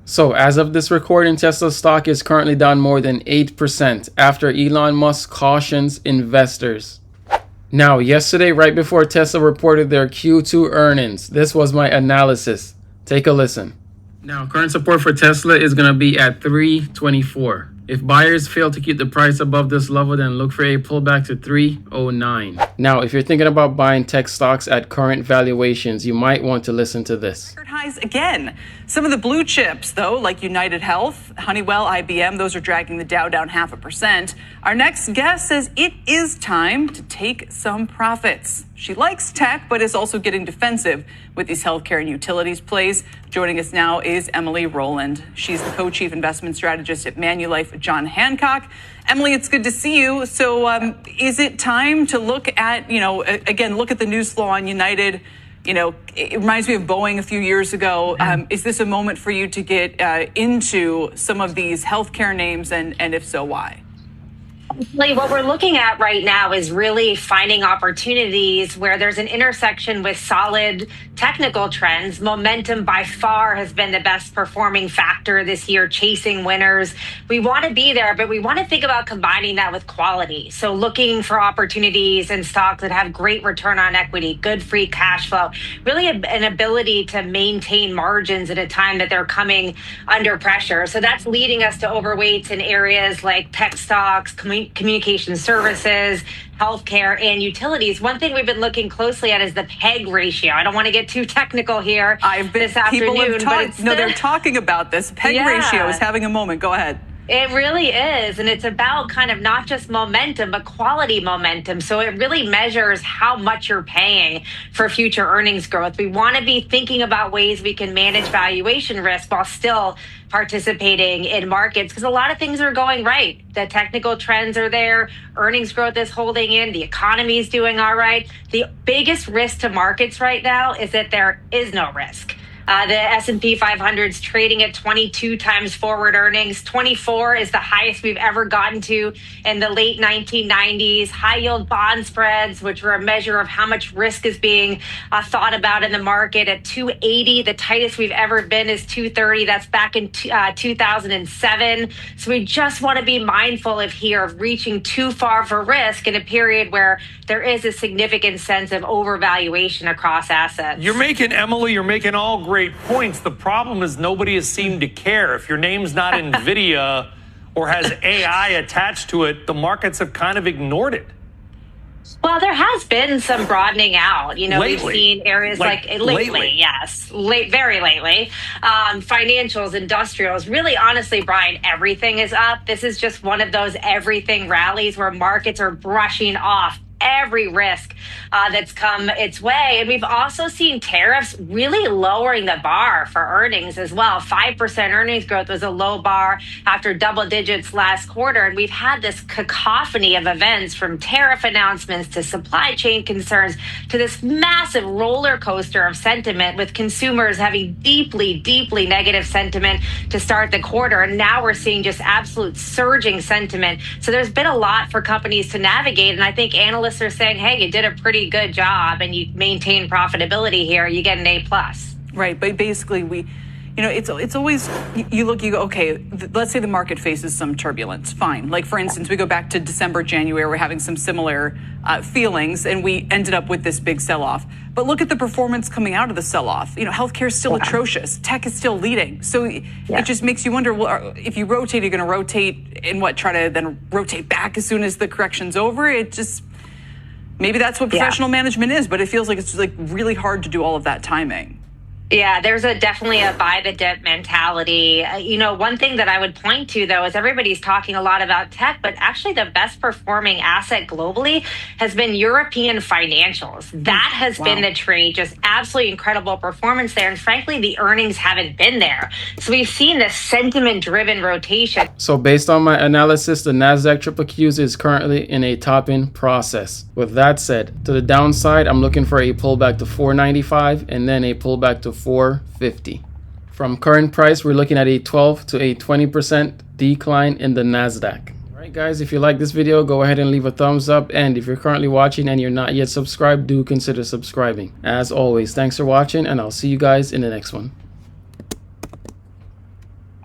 So as of this recording, Tesla stock is currently down more than 8% after Elon Musk cautions investors. Now, yesterday, right before Tesla reported their Q2 earnings, this was my analysis. Take a listen. Now, current support for Tesla is going to be at 324. If buyers fail to keep the price above this level, then look for a pullback to 309. Now, if you're thinking about buying tech stocks at current valuations, you might want to listen to this. Record highs again. Some of the blue chips, though, like United Health, Honeywell, IBM, those are dragging the Dow down 0.5%. Our next guest says it is time to take some profits. She likes tech, but is also getting defensive with these healthcare and utilities plays. Joining us now is Emily Rowland. She's the co-chief investment strategist at Manulife John Hancock. Emily, it's good to see you. So is it time to look at, again, look at the news flow on United? It reminds me of Boeing a few years ago. Is this a moment for you to get into some of these healthcare names, and if so, why? What we're looking at right now is really finding opportunities where there's an intersection with solid technical trends. Momentum by far has been the best performing factor this year, chasing winners. We want to be there, but we want to think about combining that with quality. So looking for opportunities in stocks that have great return on equity, good free cash flow, really an ability to maintain margins at a time that they're coming under pressure. So that's leading us to overweights in areas like tech stocks, communication services, healthcare, and utilities. One thing we've been looking closely at is the PEG ratio. I don't want to get too technical here this afternoon, but they're talking about this. PEG ratio is having a moment. Go ahead. It really is. And it's about kind of not just momentum, but quality momentum. So it really measures how much you're paying for future earnings growth. We want to be thinking about ways we can manage valuation risk while still participating in markets, because a lot of things are going right. The technical trends are there. Earnings growth is holding in. The economy is doing all right. The biggest risk to markets right now is that there is no risk. The S&P 500 is trading at 22 times forward earnings. 24 is the highest we've ever gotten to in the late 1990s. High yield bond spreads, which were a measure of how much risk is being thought about in the market, at 280. The tightest we've ever been is 230. That's back in 2007. So we just want to be mindful of reaching too far for risk in a period where there is a significant sense of overvaluation across assets. You're making all great points. The problem is nobody has seemed to care. If your name's not NVIDIA or has AI attached to it, the markets have kind of ignored it. Well, there has been some broadening out. We've seen areas like lately, yes, very lately. Financials, industrials, really, honestly, Brian, everything is up. This is just one of those everything rallies where markets are brushing off every risk that's come its way. And we've also seen tariffs really lowering the bar for earnings as well. 5% earnings growth was a low bar after double digits last quarter. And we've had this cacophony of events, from tariff announcements to supply chain concerns to this massive roller coaster of sentiment, with consumers having deeply, deeply negative sentiment to start the quarter. And now we're seeing just absolute surging sentiment. So there's been a lot for companies to navigate. And I think analysts are saying, hey, you did a pretty good job and you maintain profitability here, you get an A+. Right, but basically it's always, you go, okay, let's say the market faces some turbulence, fine. Like, for instance, we go back to December, January, we're having some similar feelings, and we ended up with this big sell-off. But look at the performance coming out of the sell-off. Healthcare is still atrocious. Tech is still leading. So it just makes you wonder, well, if you rotate, you're going to rotate in what? Try to then rotate back as soon as the correction's over? Maybe that's what professional management is, but it feels like it's really hard to do all of that timing. Yeah, there's definitely a buy the dip mentality. One thing that I would point to, though, is everybody's talking a lot about tech, but actually the best performing asset globally has been European financials. That has been the trade, just absolutely incredible performance there. And frankly, the earnings haven't been there. So we've seen this sentiment-driven rotation. So based on my analysis, the Nasdaq QQQ is currently in a topping process. With that said, to the downside, I'm looking for a pullback to 495 and then a pullback to 450. From current price, we're looking at a 12 to a 20% decline in the Nasdaq. All right, guys, if you like this video, go ahead and leave a thumbs up. And if you're currently watching and you're not yet subscribed, do consider subscribing. As always, thanks for watching, and I'll see you guys in the next one.